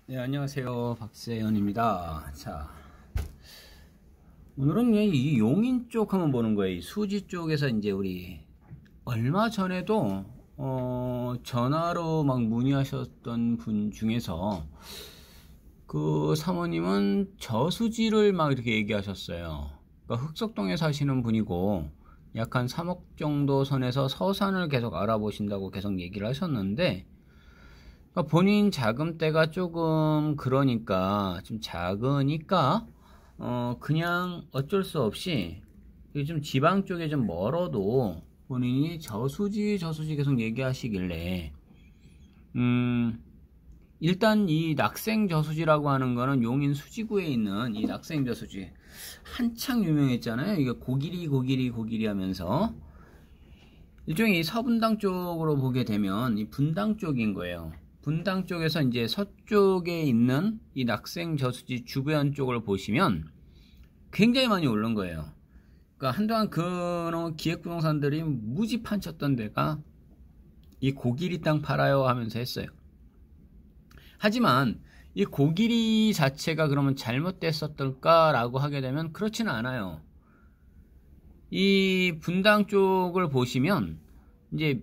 네, 안녕하세요. 박세현입니다. 자, 오늘은 이 용인 쪽 한번 보는 거예요. 이 수지 쪽에서 이제 우리 얼마 전에도 전화로 막 문의하셨던 분 중에서 그 사모님은 저수지를 막 이렇게 얘기하셨어요. 그러니까 흑석동에 사시는 분이고 약 한 3억 정도 선에서 서산을 계속 알아보신다고 계속 얘기를 하셨는데, 그러니까 본인 자금대가 조금 그러니까 좀 작으니까 그냥 어쩔 수 없이 좀 지방 쪽에 좀 멀어도 본인이 저수지 계속 얘기하시길래 일단 이 낙생 저수지라고 하는 거는 용인 수지구에 있는 이 낙생 저수지 한창 유명했잖아요. 이게 고기리 하면서 일종의 이 서분당 쪽으로 보게 되면 이 분당 쪽인 거예요. 분당 쪽에서 이제 서쪽에 있는 이 낙생 저수지 주변 쪽을 보시면 굉장히 많이 오른 거예요. 그러니까 한동안 그 기획부동산들이 무지 판쳤던 데가 이 고기리 땅 팔아요 하면서 했어요. 하지만 이 고기리 자체가 그러면 잘못됐었을까라고 하게 되면 그렇지는 않아요. 이 분당 쪽을 보시면 이제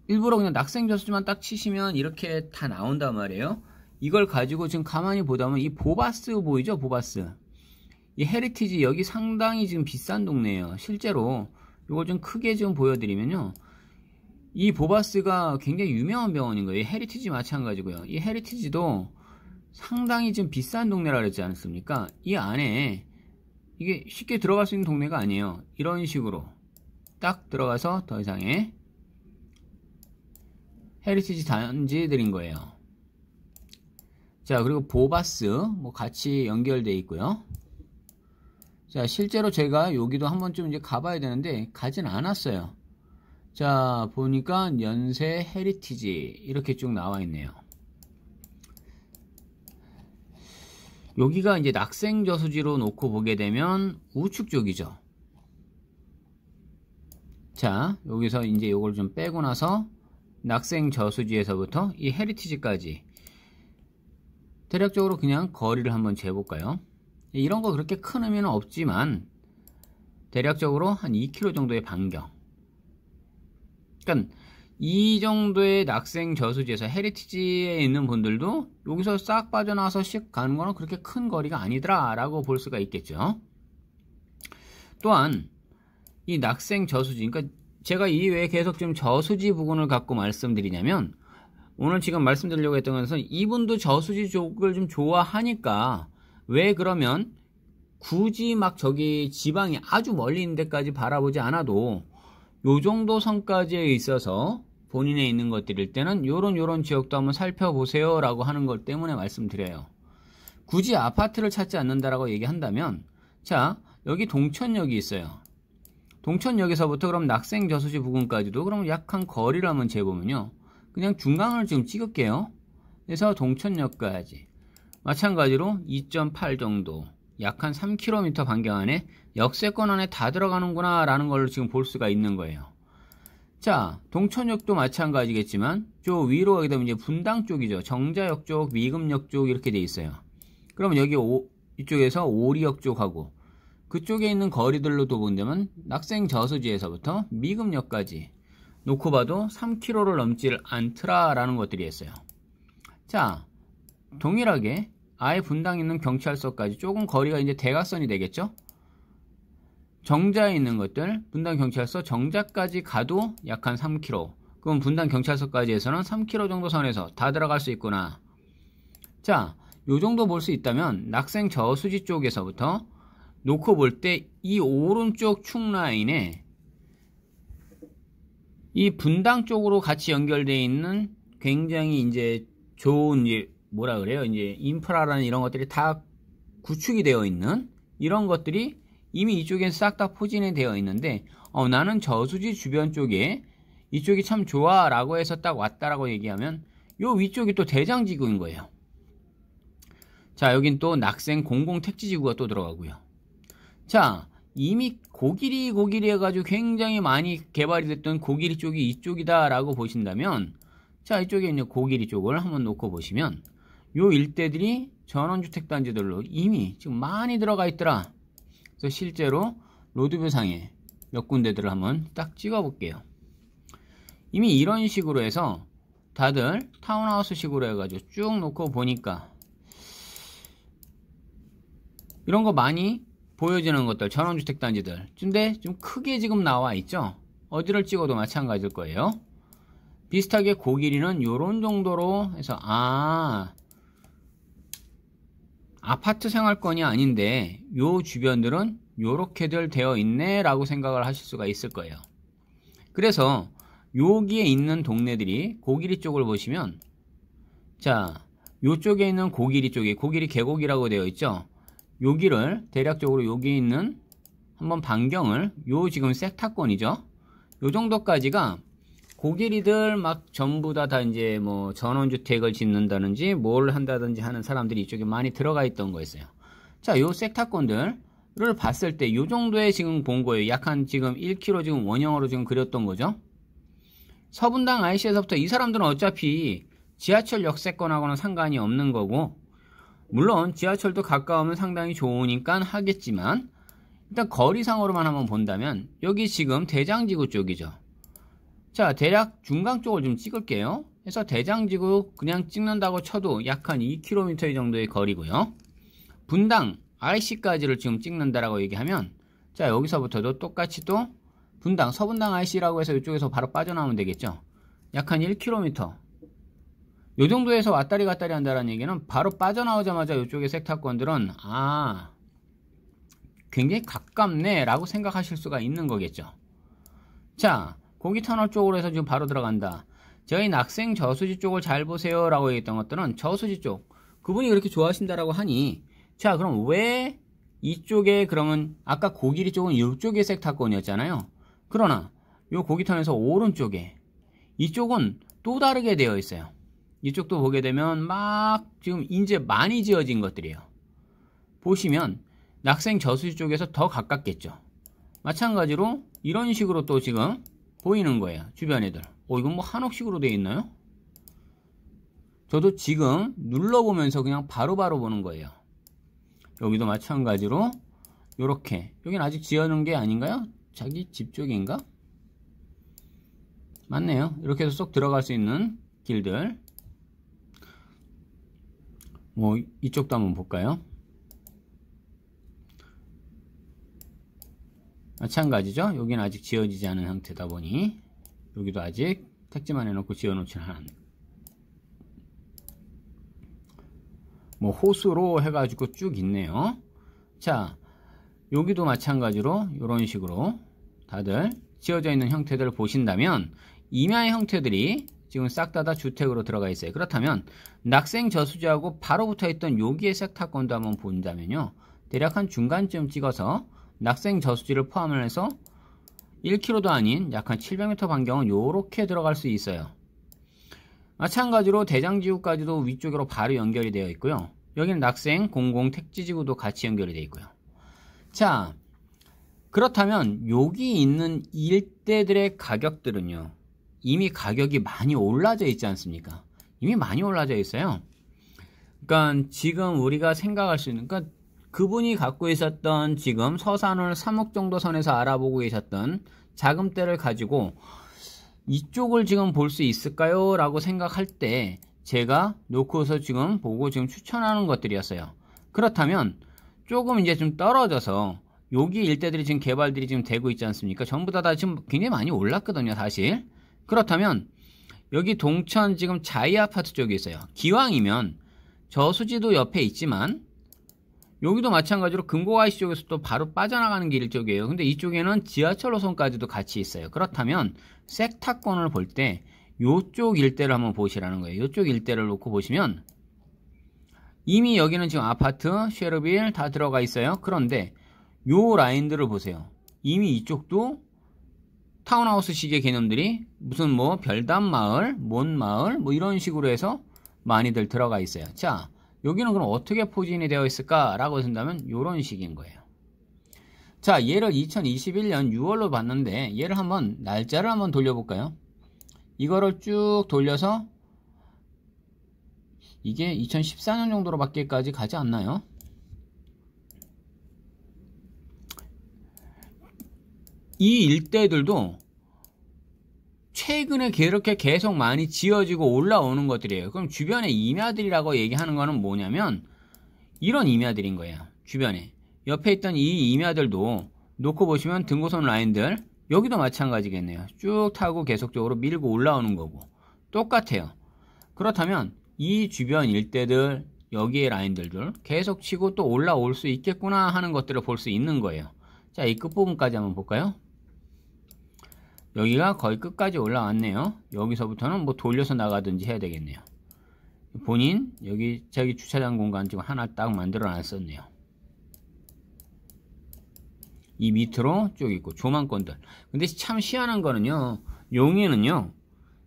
일부러 그냥 낙생 저수지만 딱 치시면 이렇게 다 나온단 말이에요. 이걸 가지고 지금 가만히 보다 보면 이 보바스 보이죠? 보바스. 이 헤리티지 여기 상당히 지금 비싼 동네예요. 실제로 이걸 좀 크게 좀 보여드리면요. 이 보바스가 굉장히 유명한 병원인 거예요. 이 헤리티지 마찬가지고요. 이 헤리티지도 상당히 좀 비싼 동네라 그랬지 않습니까? 이 안에 이게 쉽게 들어갈 수 있는 동네가 아니에요. 이런 식으로 딱 들어가서 더 이상의 헤리티지 단지들인 거예요. 자, 그리고 보바스 뭐 같이 연결되어 있고요. 자, 실제로 제가 여기도 한 번쯤 이제 가봐야 되는데 가진 않았어요. 자, 보니까 연세 헤리티지 이렇게 쭉 나와 있네요. 여기가 이제 낙생 저수지로 놓고 보게 되면 우측 쪽이죠. 자, 여기서 이제 요걸 좀 빼고 나서 낙생 저수지에서부터 이 헤리티지까지 대략적으로 그냥 거리를 한번 재볼까요? 이런 거 그렇게 큰 의미는 없지만 대략적으로 한 2km 정도의 반경. 그러니까 이 정도의 낙생 저수지에서 헤리티지에 있는 분들도 여기서 싹 빠져나와서 씩 가는 거는 그렇게 큰 거리가 아니더라 라고 볼 수가 있겠죠. 또한 이 낙생 저수지, 그러니까 제가 이 외에 계속 좀 저수지 부근을 갖고 말씀드리냐면, 오늘 지금 말씀드리려고 했던 것은 이분도 저수지 쪽을 좀 좋아하니까, 왜 그러면 굳이 막 저기 지방이 아주 멀리 있는 데까지 바라보지 않아도 요 정도 선까지에 있어서 본인에 있는 것들일 때는 요런 지역도 한번 살펴보세요 라고 하는 것 때문에 말씀드려요. 굳이 아파트를 찾지 않는다라고 얘기한다면, 자, 여기 동천역이 있어요. 동천역에서부터 그럼 낙생 저수지 부근까지도 그럼 약 한 거리를 한번 재보면요, 그냥 중간을 지금 찍을게요. 그래서 동천역까지 마찬가지로 2.8 정도, 약 한 3km 반경 안에 역세권 안에 다 들어가는구나 라는 걸 지금 볼 수가 있는 거예요. 자, 동천역도 마찬가지겠지만 저 위로 가게 되면 이제 분당 쪽이죠. 정자역 쪽, 미금역 쪽 이렇게 돼 있어요. 그러면 여기 이쪽에서 오리역 쪽하고 그쪽에 있는 거리들로도 본다면 낙생 저수지에서부터 미금역까지 놓고 봐도 3km를 넘지 않더라라는 것들이 있어요. 자, 동일하게 아예 분당에 있는 경찰서까지 조금 거리가 이제 대각선이 되겠죠. 정자에 있는 것들, 분당 경찰서 정자까지 가도 약 한 3km. 그럼 분당 경찰서까지 해서는 3km 정도 선에서 다 들어갈 수 있구나. 자, 요 정도 볼 수 있다면 낙생 저수지 쪽에서부터 놓고 볼 때 이 오른쪽 축 라인에 이 분당 쪽으로 같이 연결되어 있는 굉장히 이제 좋은 이제 뭐라 그래요? 이제 인프라라는 이런 것들이 다 구축이 되어 있는 이런 것들이 이미 이쪽엔 싹 다 포진이 되어 있는데, 나는 저수지 주변 쪽에 이쪽이 참 좋아 라고 해서 딱 왔다라고 얘기하면 요 위쪽이 또 대장지구인 거예요. 자, 여긴 또 낙생 공공택지지구가 또 들어가고요. 자, 이미 고기리 해가지고 굉장히 많이 개발이 됐던 고기리 쪽이 이쪽이다 라고 보신다면, 자, 이쪽에 있는 고기리 쪽을 한번 놓고 보시면 요 일대들이 전원주택단지들로 이미 지금 많이 들어가 있더라. 그래서 실제로 로드뷰상에 몇 군데들을 한번 딱 찍어 볼게요. 이미 이런 식으로 해서 다들 타운하우스 식으로 해가지고 쭉 놓고 보니까 이런 거 많이 보여지는 것들, 전원주택단지들. 근데 좀 크게 지금 나와 있죠? 어디를 찍어도 마찬가지일 거예요. 비슷하게 고길이는 요런 정도로 해서, 아파트 생활권이 아닌데 요 주변들은 요렇게들 되어 있네 라고 생각을 하실 수가 있을 거예요. 그래서 여기에 있는 동네들이 고길이 쪽을 보시면, 자, 요쪽에 있는 고길이 쪽이 고길이 계곡이라고 되어 있죠. 여기를 대략적으로 여기 있는 한번 반경을, 요 지금 섹타권이죠. 요 정도까지가 고길이들 막 전부 다 이제 뭐 전원주택을 짓는다든지 뭘 한다든지 하는 사람들이 이쪽에 많이 들어가 있던 거였어요. 자, 요 섹타권들을 봤을 때 요 정도에 지금 본 거예요. 약 한 지금 1km 지금 원형으로 지금 그렸던 거죠. 서분당 IC에서부터 이 사람들은 어차피 지하철 역세권하고는 상관이 없는 거고, 물론 지하철도 가까우면 상당히 좋으니까 하겠지만, 일단 거리상으로만 한번 본다면 여기 지금 대장지구 쪽이죠. 자, 대략 중간 쪽을 좀 찍을게요. 그래서 대장지구 그냥 찍는다고 쳐도 약 한 2km 정도의 거리고요. 분당 IC까지를 지금 찍는다라고 얘기하면, 자, 여기서부터도 똑같이 또 분당, 서분당 IC라고 해서 이쪽에서 바로 빠져나오면 되겠죠. 약 한 1km. 요 정도에서 왔다리 갔다리 한다는 얘기는 바로 빠져나오자마자 이쪽의 섹타권들은 굉장히 가깝네 라고 생각하실 수가 있는 거겠죠. 자, 고기터널 쪽으로 해서 지금 바로 들어간다. 저희 낙생 저수지 쪽을 잘 보세요 라고 얘기했던 것들은 저수지 쪽, 그분이 그렇게 좋아하신다라고 하니, 자, 그럼 왜 이쪽에, 그러면 아까 고길이 쪽은 이쪽의 섹타권이었잖아요. 그러나 요 고기터널에서 오른쪽에 이쪽은 또 다르게 되어 있어요. 이쪽도 보게 되면 막 지금 이제 많이 지어진 것들이에요. 보시면 낙생 저수지 쪽에서 더 가깝겠죠. 마찬가지로 이런 식으로 또 지금 보이는 거예요. 주변 애들. 이건 뭐 한옥식으로 되어 있나요? 저도 지금 눌러보면서 그냥 바로바로 보는 거예요. 여기도 마찬가지로 요렇게, 여긴 아직 지어놓은 게 아닌가요? 자기 집 쪽인가? 맞네요. 이렇게 해서 쏙 들어갈 수 있는 길들. 뭐 이쪽도 한번 볼까요? 마찬가지죠. 여기는 아직 지어지지 않은 형태다 보니 여기도 아직 택지만 해놓고 지어놓지는 않은, 뭐 호수로 해가지고 쭉 있네요. 자, 여기도 마찬가지로 이런 식으로 다들 지어져 있는 형태들을 보신다면 임야의 형태들이 지금 싹 다 주택으로 들어가 있어요. 그렇다면 낙생 저수지하고 바로 붙어 있던 여기의 섹타권도 한번 본다면요, 대략 한 중간쯤 찍어서 낙생 저수지를 포함해서 1km도 아닌 약 한 700m 반경은 요렇게 들어갈 수 있어요. 마찬가지로 대장지구까지도 위쪽으로 바로 연결이 되어 있고요. 여기는 낙생 공공 택지지구도 같이 연결이 되어 있고요. 자, 그렇다면 여기 있는 일대들의 가격들은요, 이미 가격이 많이 올라져 있지 않습니까? 이미 많이 올라져 있어요. 그러니까 지금 우리가 생각할 수 있는, 그러니까 그분이 갖고 있었던 지금 서산을 3억 정도 선에서 알아보고 계셨던 자금대를 가지고 이쪽을 지금 볼 수 있을까요? 라고 생각할 때 제가 놓고서 지금 보고 지금 추천하는 것들이었어요. 그렇다면 조금 이제 좀 떨어져서 여기 일대들이 지금 개발들이 지금 되고 있지 않습니까? 전부 다 지금 굉장히 많이 올랐거든요, 사실. 그렇다면 여기 동천 지금 자이 아파트 쪽에 있어요. 기왕이면 저수지도 옆에 있지만 여기도 마찬가지로 금고IC 쪽에서 또 바로 빠져나가는 길 쪽이에요. 근데 이쪽에는 지하철 노선까지도 같이 있어요. 그렇다면 섹타권을 볼 때 요쪽 일대를 한번 보시라는 거예요. 요쪽 일대를 놓고 보시면 이미 여기는 지금 아파트, 쉐르빌 다 들어가 있어요. 그런데 요 라인들을 보세요. 이미 이쪽도 타운하우스 식의 개념들이 무슨 뭐 별담마을, 몬마을 뭐 이런 식으로 해서 많이들 들어가 있어요. 자, 여기는 그럼 어떻게 포진이 되어 있을까 라고 한다면 이런 식인 거예요. 자, 얘를 2021년 6월로 봤는데 얘를 한번 날짜를 한번 돌려볼까요? 이거를 쭉 돌려서 이게 2014년 정도로밖에까지 가지 않나요? 이 일대들도 최근에 이렇게 계속 많이 지어지고 올라오는 것들이에요. 그럼 주변에 임야들이라고 얘기하는 거는 뭐냐면 이런 임야들인 거예요. 주변에 옆에 있던 이 임야들도 놓고 보시면 등고선 라인들 여기도 마찬가지겠네요. 쭉 타고 계속적으로 밀고 올라오는 거고 똑같아요. 그렇다면 이 주변 일대들 여기의 라인들도 계속 치고 또 올라올 수 있겠구나 하는 것들을 볼 수 있는 거예요. 자, 이 끝부분까지 한번 볼까요? 여기가 거의 끝까지 올라왔네요. 여기서부터는 뭐 돌려서 나가든지 해야 되겠네요. 본인 여기 저기 주차장 공간 지금 하나 딱 만들어 놨었네요. 이 밑으로 쭉 있고 조망권들. 근데 참 희한한 거는요, 용인은요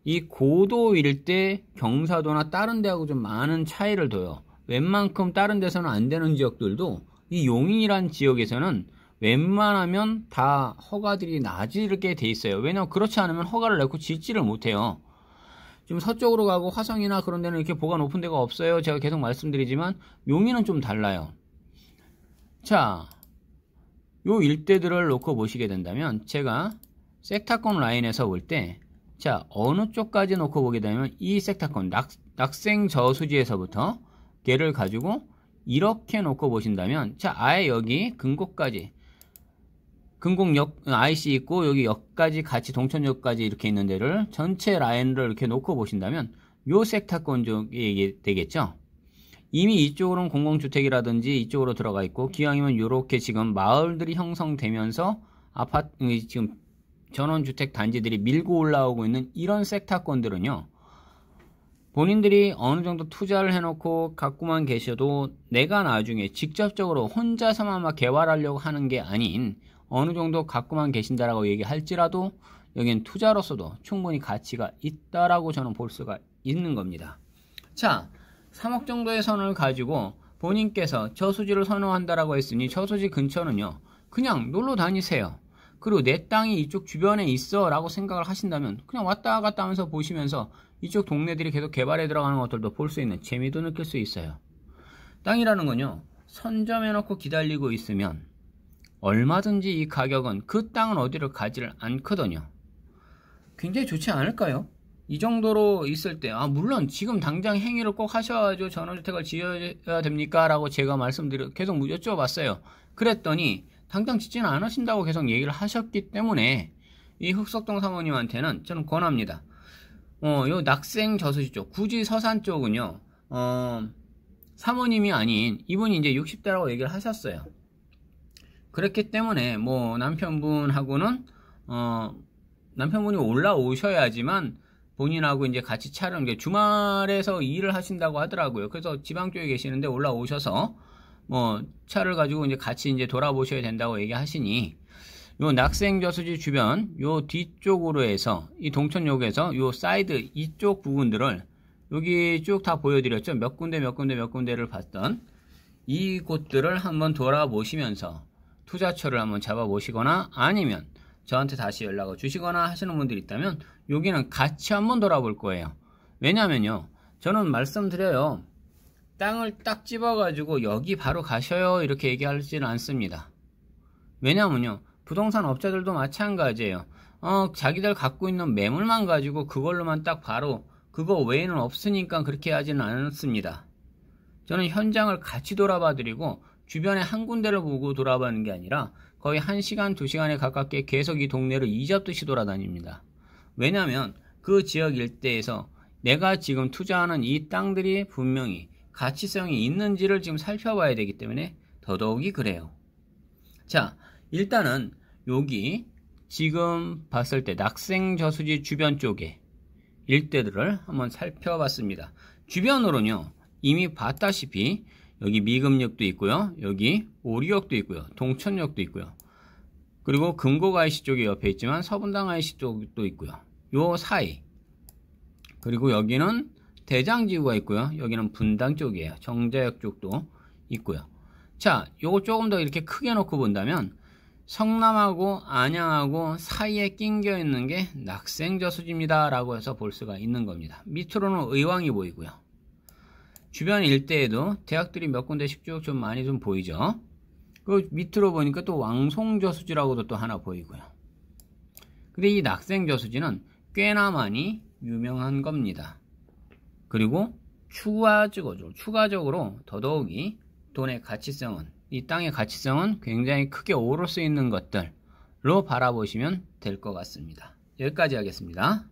이 고도 일대 경사도나 다른 데하고 좀 많은 차이를 둬요. 웬만큼 다른 데서는 안 되는 지역들도 이 용인이란 지역에서는 웬만하면 다 허가들이 나지르게 돼 있어요. 왜냐면 그렇지 않으면 허가를 내고 짓지를 못해요. 지금 서쪽으로 가고 화성이나 그런 데는 이렇게 보가 높은 데가 없어요. 제가 계속 말씀드리지만 용인은 좀 달라요. 자, 요 일대들을 놓고 보시게 된다면 제가 섹타권 라인에서 볼 때 자, 어느 쪽까지 놓고 보게 되면 이 섹타권 낙생 저수지에서부터 걔를 가지고 이렇게 놓고 보신다면 자, 아예 여기 근곡까지 근곡역 IC 있고 여기 역까지 같이 동천역까지 이렇게 있는 데를 전체 라인을 이렇게 놓고 보신다면 요 섹타권 쪽이 되겠죠. 이미 이쪽으로는 공공주택이라든지 이쪽으로 들어가 있고 기왕이면 이렇게 지금 마을들이 형성되면서 아파트 지금 전원주택 단지들이 밀고 올라오고 있는 이런 섹타권들은요, 본인들이 어느 정도 투자를 해놓고 갖고만 계셔도 내가 나중에 직접적으로 혼자서만 막 개발하려고 하는 게 아닌 어느 정도 갖고만 계신다라고 얘기할지라도 여기는 투자로서도 충분히 가치가 있다라고 저는 볼 수가 있는 겁니다. 자, 3억 정도의 선을 가지고 본인께서 저수지를 선호한다라고 했으니 저수지 근처는요 그냥 놀러 다니세요. 그리고 내 땅이 이쪽 주변에 있어 라고 생각을 하신다면 그냥 왔다 갔다 하면서 보시면서 이쪽 동네들이 계속 개발해 들어가는 것들도 볼 수 있는 재미도 느낄 수 있어요. 땅이라는 건요 선점해 놓고 기다리고 있으면 얼마든지 이 가격은 그 땅은 어디를 가지를 않거든요. 굉장히 좋지 않을까요? 이 정도로 있을 때 물론 지금 당장 행위를 꼭 하셔가지고 전원주택을 지어야 됩니까? 라고 제가 계속 여쭤봤어요. 그랬더니 당장 짓지는 않으신다고 계속 얘기를 하셨기 때문에 이 흑석동 사모님한테는 저는 권합니다. 요 낙생 저수지 쪽 굳이 서산 쪽은요 사모님이 아닌 이분이 이제 60대라고 얘기를 하셨어요. 그렇기 때문에 뭐 남편분하고는 남편분이 올라오셔야지만 본인하고 이제 같이 차를 주말에서 일을 하신다고 하더라고요. 그래서 지방 쪽에 계시는데 올라오셔서 뭐 차를 가지고 이제 같이 이제 돌아보셔야 된다고 얘기하시니 요 낙생 저수지 주변 요 뒤쪽으로 해서 이 동천역에서 요 사이드 이쪽 부분들을 여기 쭉 다 보여드렸죠. 몇 군데를 봤던 이 곳들을 한번 돌아보시면서 투자처를 한번 잡아보시거나 아니면 저한테 다시 연락을 주시거나 하시는 분들이 있다면 여기는 같이 한번 돌아볼 거예요. 왜냐면요 저는 말씀드려요, 땅을 딱 집어가지고 여기 바로 가셔요 이렇게 얘기하지는 않습니다. 왜냐면요 부동산 업자들도 마찬가지예요. 자기들 갖고 있는 매물만 가지고 그걸로만 딱 바로 그거 외에는 없으니까 그렇게 하지는 않습니다. 저는 현장을 같이 돌아봐 드리고 주변에 한 군데를 보고 돌아보는 게 아니라 거의 1시간, 2시간에 가깝게 계속 이 동네를 이잡듯이 돌아다닙니다. 왜냐하면 그 지역 일대에서 내가 지금 투자하는 이 땅들이 분명히 가치성이 있는지를 지금 살펴봐야 되기 때문에 더더욱이 그래요. 자, 일단은 여기 지금 봤을 때 낙생 저수지 주변 쪽에 일대들을 한번 살펴봤습니다. 주변으로는요 이미 봤다시피 여기 미금역도 있고요, 여기 오리역도 있고요, 동천역도 있고요, 그리고 금곡 IC 쪽이 옆에 있지만 서분당 IC 쪽도 있고요, 요 사이, 그리고 여기는 대장지구가 있고요, 여기는 분당 쪽이에요. 정자역 쪽도 있고요. 자, 요거 조금 더 이렇게 크게 놓고 본다면 성남하고 안양하고 사이에 낑겨 있는 게 낙생 저수지입니다 라고 해서 볼 수가 있는 겁니다. 밑으로는 의왕이 보이고요. 주변 일대에도 대학들이 몇 군데씩 쭉 좀 많이 좀 보이죠. 그 밑으로 보니까 또 왕송저수지라고도 또 하나 보이고요. 근데 이 낙생저수지는 꽤나 많이 유명한 겁니다. 그리고 추가적으로 더더욱이 돈의 가치성은, 이 땅의 가치성은 굉장히 크게 오를 수 있는 것들로 바라보시면 될 것 같습니다. 여기까지 하겠습니다.